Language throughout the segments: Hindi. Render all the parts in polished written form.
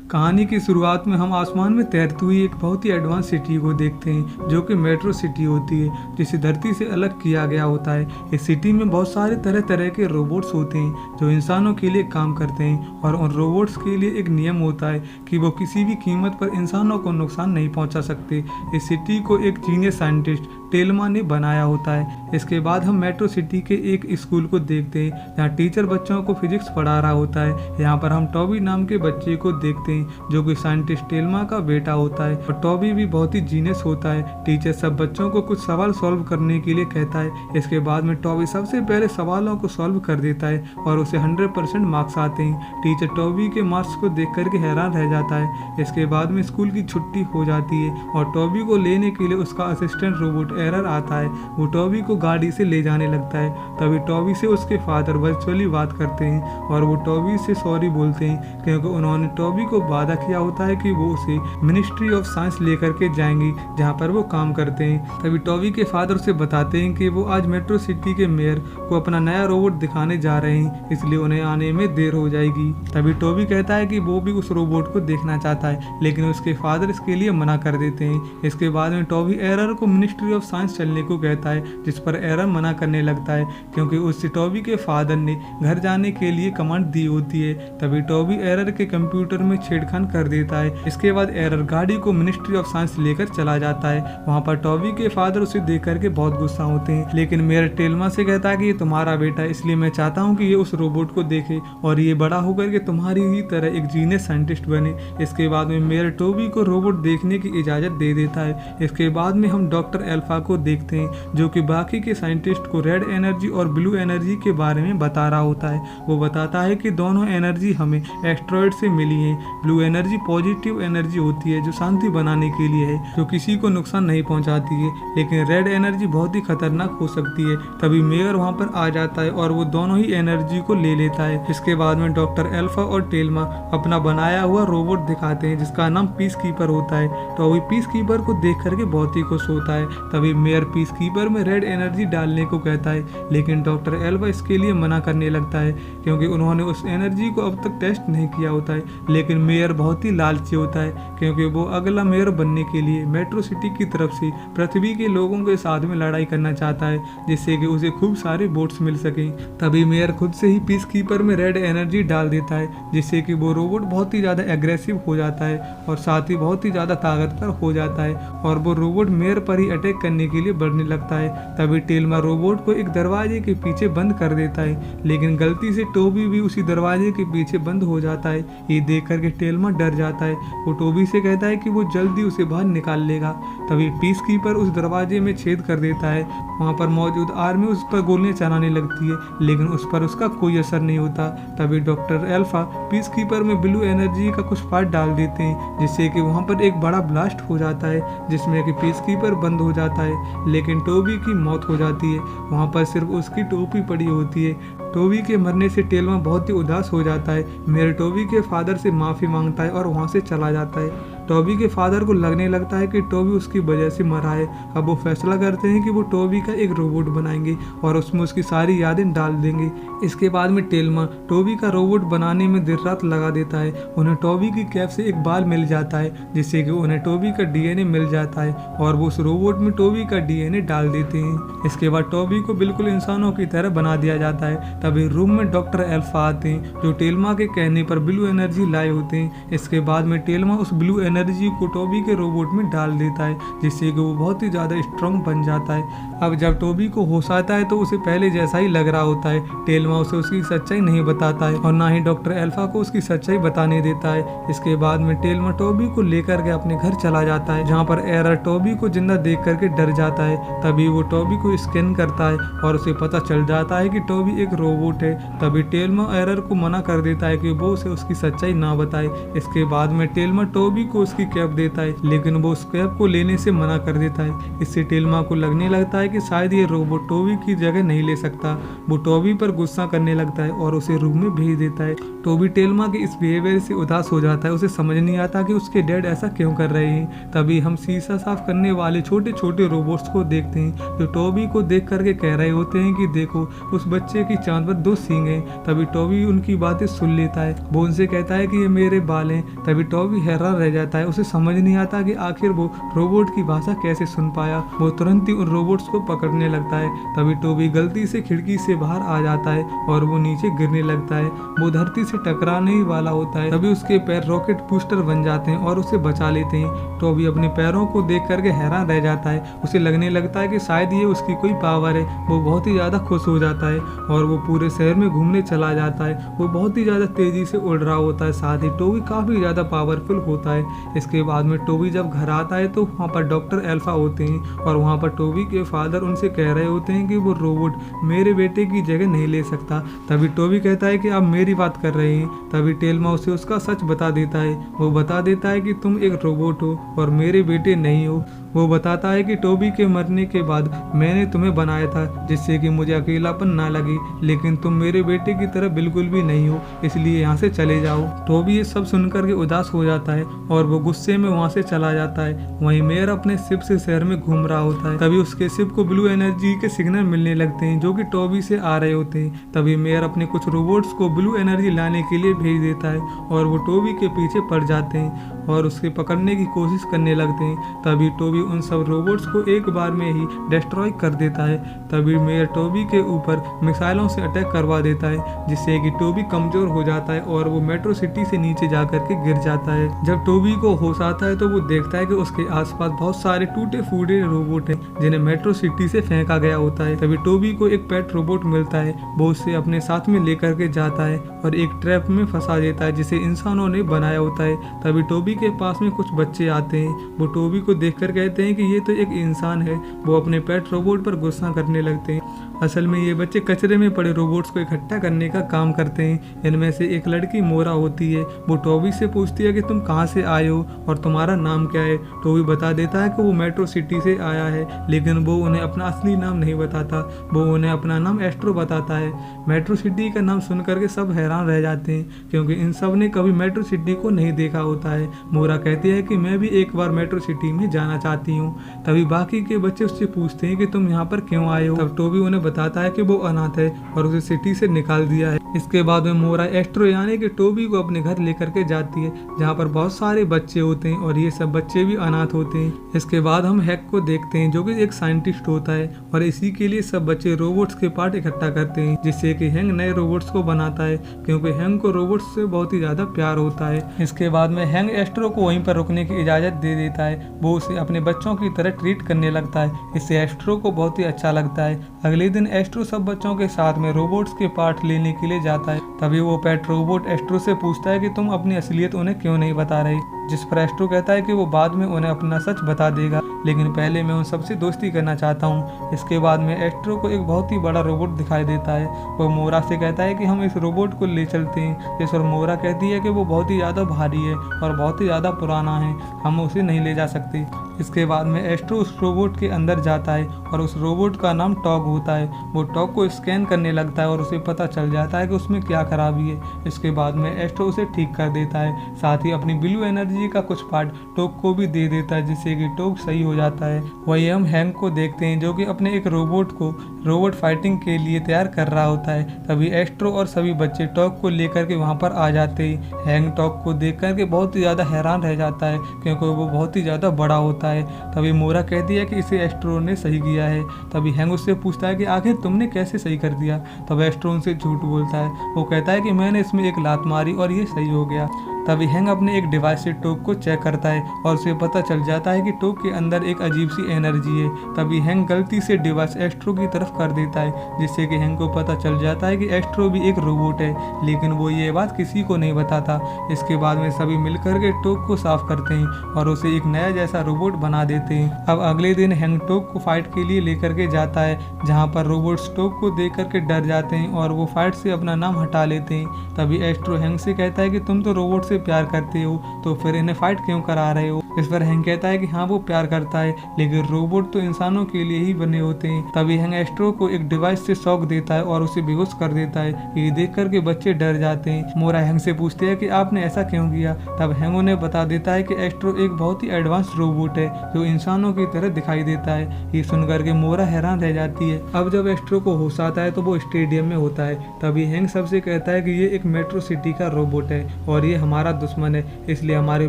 कहानी की शुरुआत में हम आसमान में तैरती हुई एक बहुत ही एडवांस सिटी को देखते हैं जो कि मेट्रो सिटी होती है, जिसे धरती से अलग किया गया होता है। इस सिटी में बहुत सारे तरह तरह के रोबोट्स होते हैं जो इंसानों के लिए काम करते हैं, और उन रोबोट्स के लिए एक नियम होता है कि वो किसी भी कीमत पर इंसानों को नुकसान नहीं पहुंचा सकते। इस सिटी को एक जीनियस साइंटिस्ट टेल्मा ने बनाया होता है। इसके बाद हम मेट्रो सिटी के एक स्कूल को देखते हैं जहाँ टीचर बच्चों को फिजिक्स पढ़ा रहा होता है। यहाँ पर हम टॉबी नाम के बच्चे को देखते हैं जो कि साइंटिस्ट टेल्मा का बेटा होता है, और टॉबी भी बहुत ही जीनियस होता है। टीचर सब बच्चों को कुछ सवाल सॉल्व करने के लिए कहता है। इसके बाद में टॉबी सबसे पहले सवालों को सॉल्व कर देता है और उसे 100% मार्क्स आते हैं। टीचर टॉबी के मार्क्स को देख करके हैरान रह जाता है। इसके बाद में स्कूल की छुट्टी हो जाती है और टॉबी को लेने के लिए उसका असिस्टेंट रोबोट एरर आता है। वो टॉबी को गाड़ी से ले जाने लगता है। तभी टॉबी से उसके फादर वर्चुअली बात करते हैं और वो टॉबी से सॉरी बोलते हैं क्योंकि उन्होंने टॉबी को वादा किया होता है कि वो उसे मिनिस्ट्री ऑफ साइंस लेकर के जाएंगी जहाँ पर वो काम करते हैं। तभी टॉबी के फादर उसे बताते हैं कि वो आज मेट्रो सिटी के मेयर को अपना नया रोबोट दिखाने जा रहे हैं, इसलिए उन्हें आने में देर हो जाएगी। तभी टॉबी कहता है कि वो भी उस रोबोट को देखना चाहता है, लेकिन उसके फादर इसके लिए मना कर देते हैं। इसके बाद में टॉबी एरर को मिनिस्ट्री ऑफ साइंस चलने को कहता है, जिस पर एरर मना करने लगता है क्योंकि उससे टॉबी के फादर ने घर जाने के लिए कमांड दी होती है। तभी टॉबी एरर के कंप्यूटर में छेड़खानी कर देता है। इसके बाद एरर गाड़ी को मिनिस्ट्री ऑफ साइंस लेकर चला जाता है। वहाँ पर टॉबी के फादर उसे देख करके बहुत गुस्सा होते हैं, लेकिन मेयर टेल्मा से कहता है कि ये तुम्हारा बेटा है, इसलिए मैं चाहता हूँ कि ये उस रोबोट को देखे और ये बड़ा होकर के तुम्हारी ही तरह एक जीनियस साइंटिस्ट बने। इसके बाद में मेयर टॉबी को रोबोट देखने की इजाजत दे देता है। इसके बाद में हम डॉक्टर एल्फा को देखते हैं जो कि बाकी के साइंटिस्ट को रेड एनर्जी और ब्लू एनर्जी के बारे में बता रहा होता है। वो बताता है कि दोनों एनर्जी हमें एस्ट्रॉयड से मिली है। ब्लू एनर्जी पॉजिटिव एनर्जी होती है जो शांति बनाने के लिए है, जो किसी को नुकसान नहीं पहुंचाती है, लेकिन रेड एनर्जी बहुत ही खतरनाक हो सकती है। तभी मेयर वहां पर आ जाता है और वो दोनों ही एनर्जी को ले लेता है। इसके बाद में डॉक्टर एल्फा और टेल्मा अपना बनाया हुआ रोबोट दिखाते हैं जिसका नाम पीस कीपर होता है। तो वही पीस कीपर को देख करके बहुत ही खुश होता है। तभी मेयर पीस कीपर में रेड एनर्जी डालने को कहता है, लेकिन डॉक्टर एल्फा इसके लिए मना करने लगता है क्योंकि उन्होंने उस एनर्जी को अब तक टेस्ट नहीं किया होता है। लेकिन मेयर बहुत ही लालची होता है क्योंकि वो अगला मेयर बनने के लिए मेट्रो सिटी की तरफ से पृथ्वी के लोगों के साथ में लड़ाई करना चाहता है, जिससे कि उसे खूब सारे वोट्स मिल सके। तभी मेयर खुद से ही पीस कीपर में रेड एनर्जी डाल देता है, जिससे कि वो रोबोट बहुत ही ज़्यादा एग्रेसिव हो जाता है और साथ ही बहुत ही ज़्यादा ताकतवर हो जाता है और वो रोबोट मेयर पर ही अटैक करने के लिए बढ़ने लगता है। तभी टेल्मा रोबोट को एक दरवाजे के पीछे बंद कर देता है, लेकिन गलती से टोबी भी उसी दरवाजे के पीछे बंद हो जाता है। ये देख करके टेल्मा डर जाता है। वो टोबी से कहता है कि वो जल्दी उसे बाहर निकाल लेगा। तभी पीस कीपर उस दरवाजे में छेद कर देता है। वहाँ पर मौजूद आर्मी उस पर गोलियां चलाने लगती है, लेकिन उस पर उसका कोई असर नहीं होता। तभी डॉक्टर एल्फा पीस कीपर में ब्लू एनर्जी का कुछ पार्ट डाल देते हैं, जिससे कि वहाँ पर एक बड़ा ब्लास्ट हो जाता है जिसमें कि पीस कीपर बंद हो जाता है, लेकिन टोबी की मौत हो जाती है। वहाँ पर सिर्फ उसकी टोपी पड़ी होती है। टोबी के मरने से टेल्मा बहुत ही उदास हो जाता है। मेयर टोबी के फादर से माफ़ी मांगता है और वहाँ से चला जाता है। टोबी के फादर को लगने लगता है कि टोबी उसकी वजह से मरा है। अब वो फैसला करते हैं कि वो टोबी का एक रोबोट बनाएंगे और उसमें उसकी सारी यादें डाल देंगे। इसके बाद में टेल्मा टोबी का रोबोट बनाने में देर रात लगा देता है। उन्हें टोबी की कैप से एक बाल मिल जाता है, जिससे कि उन्हें टोबी का डीएनए मिल जाता है और वो उस रोबोट में टोबी का डीएनए डाल देते हैं। इसके बाद टोबी को बिल्कुल इंसानों की तरह बना दिया जाता है। तभी रूम में डॉक्टर एल्फा आते हैं जो टेल्मा के कहने पर ब्लू एनर्जी लाए होते हैं। इसके बाद में टेल्मा उस ब्लू एनर्जी को टोबी के रोबोट में डाल देता है, जिससे कि वो बहुत ही ज़्यादा स्ट्रॉन्ग बन जाता है। अब जब टोबी को होश आता है तो उसे पहले जैसा ही लग रहा होता है। टेल्मा उसे उसकी सच्चाई नहीं बताता है और ना ही डॉक्टर एल्फा को उसकी सच्चाई बताने देता है। इसके बाद में टेल्मा टोबी को लेकर के अपने घर चला जाता है, जहाँ पर एरर टोबी को जिंदा देख करके डर जाता है। तभी वो टोबी को स्कैन करता है और उसे पता चल जाता है कि टोबी एक रोबोट है। तभी टेल्मा एरर को मना कर देता है कि वो उसे उसकी सच्चाई ना बताए। इसके बाद में टेल्मा टोबी को उसकी कैप देता है, लेकिन वो उस कैप को लेने से मना कर देता है। इससे टेल्मा को लगने लगता है कि शायद ये रोबोट टोबी की जगह नहीं ले सकता। वो टोबी पर गुस्सा करने लगता है और उसे रूम में भेज देता है। टोबी टेल्मा के इस बिहेवियर से उदास हो जाता है। उसे समझ नहीं आता कि उसके डैड ऐसा क्यों कर रहे हैं। तभी हम शीशा साफ करने वाले छोटे छोटे रोबोट्स को देखते हैं, जो टोबी को देख करके कह रहे होते हैं कि देखो, उस बच्चे की चांद पर 2 सींग हैं। तभी टोबी उनकी बातें सुन लेता है। वो उनसे कहता है कि ये मेरे बाल हैं। तभी टोबी हैरान रह जाता है। उसे समझ नहीं आता कि आखिर वो रोबोट की भाषा कैसे सुन पाया। वो तुरंत ही उन रोबोट्स को पकड़ने लगता है। तभी टोबी गलती से खिड़की से बाहर आ जाता है और वो नीचे गिरने लगता है। वो धरती से टकराने ही वाला होता है। तभी उसके पैर रॉकेट बूस्टर बन जाते हैं और उसे बचा लेते हैं। टोबी अपने पैरों को देख करके हैरान रह जाता है। उसे लगने लगता है कि शायद ये उसकी कोई पावर है। वो बहुत ही ज्यादा खुश हो जाता है और वो पूरे शहर में घूमने चला जाता है। वो बहुत ही ज्यादा तेजी से उड़ रहा होता है। साथ ही टोबी काफी ज्यादा पावरफुल होता है। इसके बाद में टोबी जब घर आता है तो वहाँ पर डॉक्टर अल्फा होते हैं और वहाँ पर टोबी के फादर उनसे कह रहे होते हैं कि वो रोबोट मेरे बेटे की जगह नहीं ले सकता। तभी टोबी कहता है कि आप मेरी बात कर रहे हैं। तभी टेल्मा उसे उसका सच बता देता है। वो बता देता है कि तुम एक रोबोट हो और मेरे बेटे नहीं हो। वो बताता है कि टोबी के मरने के बाद मैंने तुम्हें बनाया था जिससे कि मुझे अकेलापन ना लगे, लेकिन तुम मेरे बेटे की तरह बिल्कुल भी नहीं हो, इसलिए यहाँ से चले जाओ। टोबी ये सब सुनकर के उदास हो जाता है और वो गुस्से में वहाँ से चला जाता है। वहीं मेयर अपने शिप से शहर में घूम रहा होता है। तभी उसके शिप को ब्लू एनर्जी के सिग्नल मिलने लगते हैं जो कि टोबी से आ रहे होते हैं। तभी मेयर अपने कुछ रोबोट्स को ब्लू एनर्जी लाने के लिए भेज देता है और वो टोबी के पीछे पड़ जाते हैं और उसके पकड़ने की कोशिश करने लगते हैं। तभी टोबी उन सब रोबोट्स को एक बार में ही डिस्ट्रॉय कर देता है। तभी मेयर टोबी के ऊपर मिसाइलों से अटैक करवा देता है, जिससे कि टोबी कमजोर हो जाता है और वो मेट्रो सिटी से नीचे जाकर के गिर जाता है। जब टोबी को होश आता है तो वो देखता है कि उसके आसपास बहुत सारे टूटे फूटे रोबोट हैं जिन्हें मेट्रो सिटी से फेंका गया होता है। तभी टोबी को एक पेट रोबोट मिलता है। वो उसे अपने साथ में लेकर के जाता है और एक ट्रैप में फंसा देता है जिसे इंसानों ने बनाया होता है। तभी टोबी के पास में कुछ बच्चे आते हैं। वो टोबी को देखकर कहते हैं कि ये तो एक इंसान है। वो अपने पेट रोबोट पर गुस्सा करने लगते हैं। असल में ये बच्चे कचरे में पड़े रोबोट्स को इकट्ठा करने का काम करते हैं। इनमें से एक लड़की मोरा होती है। वो टोबी से पूछती है कि तुम कहाँ से आए हो और तुम्हारा नाम क्या है। टोबी बता देता है कि वो मेट्रो सिटी से आया है, लेकिन वो उन्हें अपना असली नाम नहीं बताता। वो उन्हें अपना नाम एस्ट्रो बताता है। मेट्रो सिटी का नाम सुन करके सब हैरान रह जाते हैं क्योंकि इन सब ने कभी मेट्रो सिटी को नहीं देखा होता है। मोरा कहती है कि मैं भी एक बार मेट्रो सिटी में जाना चाहती हूँ। तभी बाकी के बच्चे उससे पूछते हैं कि तुम यहाँ पर क्यों आए हो। तब टोबी उन्हें बताता है कि वो अनाथ है और उसे सिटी से निकाल दिया है। इसके बाद में मोरा एस्ट्रो यानी कि टोबी को अपने घर लेकर के जाती है जहाँ पर बहुत सारे बच्चे होते हैं और ये सब बच्चे भी अनाथ होते हैं। इसके बाद हम हैक को देखते हैं जो कि एक साइंटिस्ट होता है और इसी के लिए सब बच्चे रोबोट्स के पार्ट इकट्ठा करते हैं, जिससे कि हैंग नए रोबोट्स को बनाता है क्योंकि हैंग को रोबोट्स से बहुत ही ज्यादा प्यार होता है। इसके बाद में हैंग एस्ट्रो को वहीं पर रुकने की इजाजत दे देता है। वो उसे अपने बच्चों की तरह ट्रीट करने लगता है। इससे एस्ट्रो को बहुत ही अच्छा लगता है। अगले दिन एस्ट्रो सब बच्चों के साथ में रोबोट्स के पार्ट लेने के लिए जाता है। तभी वो पेट रोबोट एस्ट्रो से पूछता है कि तुम अपनी असलियत उन्हें क्यों नहीं बता रही, जिस पर एस्ट्रो कहता है कि वो बाद में उन्हें अपना सच बता देगा, लेकिन पहले मैं उन सबसे दोस्ती करना चाहता हूँ। इसके बाद में एस्ट्रो को एक बहुत ही बड़ा रोबोट दिखाई देता है। वो मोरा से कहता है कि हम इस रोबोट को ले चलते हैं, जिस पर मोरा कहती है कि वो बहुत ही ज़्यादा भारी है और बहुत ही ज़्यादा पुराना है, हम उसे नहीं ले जा सकते। इसके बाद में एस्ट्रो उस रोबोट के अंदर जाता है और उस रोबोट का नाम टॉग होता है। वो टॉग को स्कैन करने लगता है और उसे पता चल जाता है कि उसमें क्या खराबी है। इसके बाद में एस्ट्रो उसे ठीक कर देता है। साथ ही अपनी ब्लू एनर्जी का कुछ पार्ट टॉग को भी दे देता है, जिससे कि टॉग सही हो जाता है। वही हम हैंक को देखते हैं जो कि अपने एक रोबोट को रोबोट फाइटिंग के लिए तैयार कर रहा होता है। तभी एस्ट्रो और सभी बच्चे टॉग को लेकर के वहाँ पर आ जाते हैं। हैंक टॉग को देख करके बहुत ही ज़्यादा हैरान रह जाता है क्योंकि वो बहुत ही ज़्यादा बड़ा होता है। तभी मोरा कहती है कि इसे एस्ट्रो ने सही किया है। तभी हैंग उससे पूछता है कि आखिर तुमने कैसे सही कर दिया। तब एस्ट्रो उनसे झूठ बोलता है। वो कहता है कि मैंने इसमें एक लात मारी और ये सही हो गया। तभी हैंग अपने एक डिवाइस से टॉग को चेक करता है और उसे पता चल जाता है कि टॉग के अंदर एक अजीब सी एनर्जी है। तभी हैंग गलती से डिवाइस एस्ट्रो की तरफ कर देता है, जिससे कि हैंग को पता चल जाता है कि एस्ट्रो भी एक रोबोट है, लेकिन वो ये बात किसी को नहीं बताता। इसके बाद में सभी मिलकर के टॉग को साफ करते हैं और उसे एक नया जैसा रोबोट बना देते हैं। अब अगले दिन हैंग टॉग को फाइट के लिए लेकर के जाता है, जहाँ पर रोबोट्स टॉग को देख करके डर जाते हैं और वो फाइट से अपना नाम हटा लेते हैं। तभी एस्ट्रो हैंग से कहता है कि तुम तो रोबोट से से प्यार करते हो तो फिर इन्हें फाइट क्यों करा रहे हो। इस पर हैंक कहता है कि हाँ वो प्यार करता है, लेकिन रोबोट तो इंसानों के लिए ही बने होते हैं। तभी हैंक एस्ट्रो को एक डिवाइस से शॉक देता है और उसे बेहोश कर देता है। ये देख करके बच्चे डर जाते हैं। मोरा हैंक से पूछते हैं कि आपने ऐसा क्यों किया। तब हैंक उन्हें बता देता है कि एस्ट्रो एक बहुत ही एडवांस रोबोट है जो इंसानों की तरह दिखाई देता है। ये सुनकर के मोरा हैरान रह जाती है। अब जब एस्ट्रो को होश आता है तो वो स्टेडियम में होता है। तभी हैंक सबसे कहता है कि ये एक मेट्रो सिटी का रोबोट है और ये हमारा दुश्मन है, इसलिए हमारे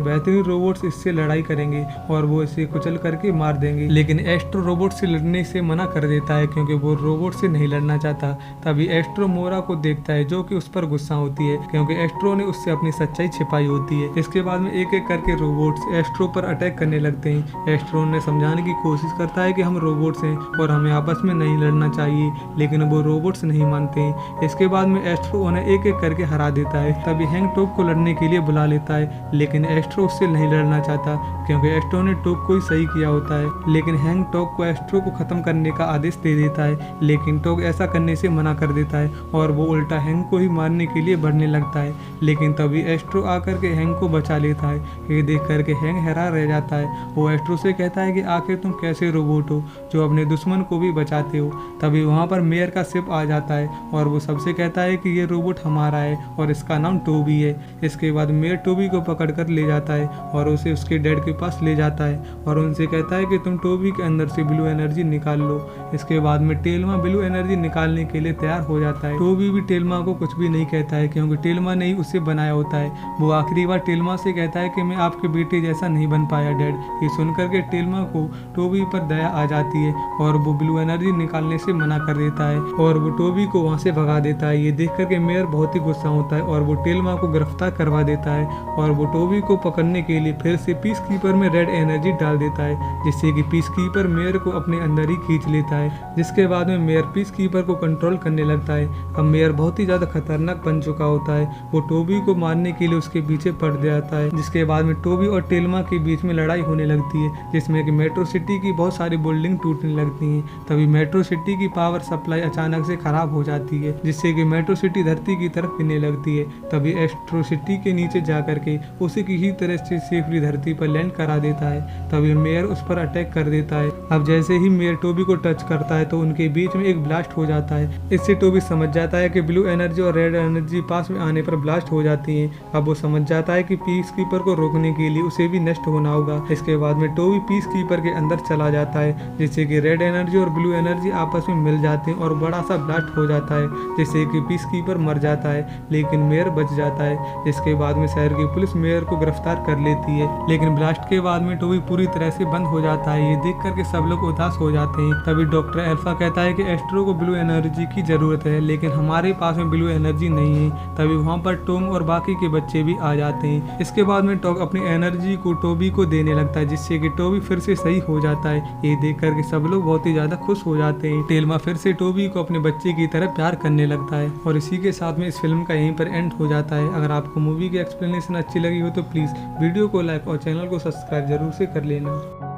बेहतरीन रोबोट्स इससे लड़ाई करेंगे और वो इसे कुचल करके मार देंगे। लेकिन एस्ट्रो रोबोट से लड़ने से मना कर देता है क्योंकि वो रोबोट से नहीं लड़ना चाहता। तभी एस्ट्रो मोरा को देखता है जो कि उस पर गुस्सा होती है क्योंकि एस्ट्रो ने उससे अपनी सच्चाई छिपाई होती है। इसके बाद में एक एक करके रोबोट्स एस्ट्रो पर अटैक करने लगते हैं। एस्ट्रो ने समझाने की कोशिश करता है कि हम रोबोट्स हैं और हमें आपस में नहीं लड़ना चाहिए, लेकिन वो रोबोट्स नहीं मानते हैं। इसके बाद में एस्ट्रो उन्हें एक एक करके हरा देता है। तभी हैंक टोक को लड़ने के लिए बुला लेता है, लेकिन एस्ट्रो उससे नहीं लड़ना चाहता क्योंकि एस्ट्रो ने टोक को ही सही किया होता है। लेकिन हैंक टोक को एस्ट्रो को खत्म करने का आदेश दे देता है, लेकिन टोक ऐसा करने से मना कर देता है और वो उल्टा हैंक को ही मारने के लिए बढ़ने लगता है। लेकिन तभी एस्ट्रो आकर के हैंक को बचा लेता है। ये देख करके हैंक हैरान रह जाता है। वो एस्ट्रो से कहता है कि आखिर तुम कैसे रोबोट हो जो अपने दुश्मन को भी बचाते हो। तभी वहाँ पर मेयर का शिप आ जाता है और वो सबसे कहता है कि ये रोबोट हमारा है और इसका नाम टोबी है। इसके बाद मेयर टोबी को पकड़ कर ले जाता है और उसे उसके डैड के पास ले जाता है और उनसे कहता है कि तुम टोबी के अंदर से ब्लू एनर्जी निकाल लो। इसके बाद में टेल्मा ब्लू एनर्जी निकालने के लिए तैयार हो जाता है। टोबी भी टेल्मा को कुछ भी नहीं कहता है क्योंकि टेल्मा ने ही उसे बनाया होता है। वो आखिरी बार टेल्मा से कहता है कि मैं आपके बेटे जैसा नहीं बन पाया डैड। ये सुनकर के टेल्मा को टोबी पर दया आ जाती है और वो ब्लू एनर्जी निकालने से मना कर देता है और वो टोबी को वहाँ से भगा देता है। ये देख करके मेयर बहुत ही गुस्सा होता है और वो टेल्मा को गिरफ्तार करवा देता है और वो टोबी को पकड़ने के लिए फिर से पीस कीपर में रेड एनर्जी डाल देता है, जिससे कि पीस कीपर मेयर को अपने अंदर ही खींच लेता है। जिसके बाद में मेयर पीस कीपर को कंट्रोल करने लगता है। अब मेयर बहुत ही ज्यादा खतरनाक बन चुका होता है। वो टोबी को मारने के लिए उसके पीछे पड़ जाता है। जिसके बाद में टोबी और टेल्मा के बीच में लड़ाई होने लगती है, जिसमें कि मेट्रो सिटी की बहुत सारी बिल्डिंग टूटने लगती हैं। तभी मेट्रो सिटी की पावर सप्लाई अचानक से खराब हो जाती है, जिससे कि मेट्रो सिटी धरती की तरफ गिरने लगती है। तभी एस्ट्रो सिटी के नीचे जा करके उसे किसी तरह से सेफली धरती पर लैंड करा देता है। तभी मेयर उस पर अटैक कर देता है। अब जैसे ही मेयर टोबी को टच करता है तो उनके बीच में एक ब्लास्ट हो जाता है। इससे टोबी समझ जाता है कि ब्लू एनर्जी और रेड एनर्जी पास में आने पर ब्लास्ट हो जाती है। अब वो समझ जाता है कि पीस कीपर को रोकने के लिए उसे भी नष्ट होना होगा। इसके बाद में टोबी पीस कीपर के अंदर चला जाता है, जिससे कि रेड एनर्जी और ब्लू एनर्जी आपस में मिल जाते हैं और बड़ा सा ब्लास्ट हो जाता है, जिससे कि पीस कीपर मर जाता है लेकिन मेयर बच जाता है। जिसके बाद में शहर की पुलिस मेयर को गिरफ्तार कर लेती है। लेकिन ब्लास्ट के बाद में टोबी पूरी तरह से बंद हो जाता है। ये देख करके सब लोग उदास हो जाते हैं। तभी डॉक्टर अल्फा कहता है कि एस्ट्रो को ब्लू एनर्जी की जरूरत है, लेकिन हमारे पास में ब्लू एनर्जी नहीं है। तभी वहाँ पर टॉम और बाकी के बच्चे भी आ जाते हैं। इसके बाद में टॉम अपनी एनर्जी को टोबी को देने लगता है, जिससे कि टोबी फिर से सही हो जाता है। ये देख करके सब लोग बहुत ही ज्यादा खुश हो जाते हैं। टेल्मा फिर से टोबी को अपने बच्चे की तरह प्यार करने लगता है और इसी के साथ में इस फिल्म का यहीं पर एंड हो जाता है। अगर आपको मूवी की एक्सप्लेनेशन अच्छी लगी हो तो प्लीज वीडियो को लाइक और चैनल को सब्सक्राइब जरूर से कर लेना।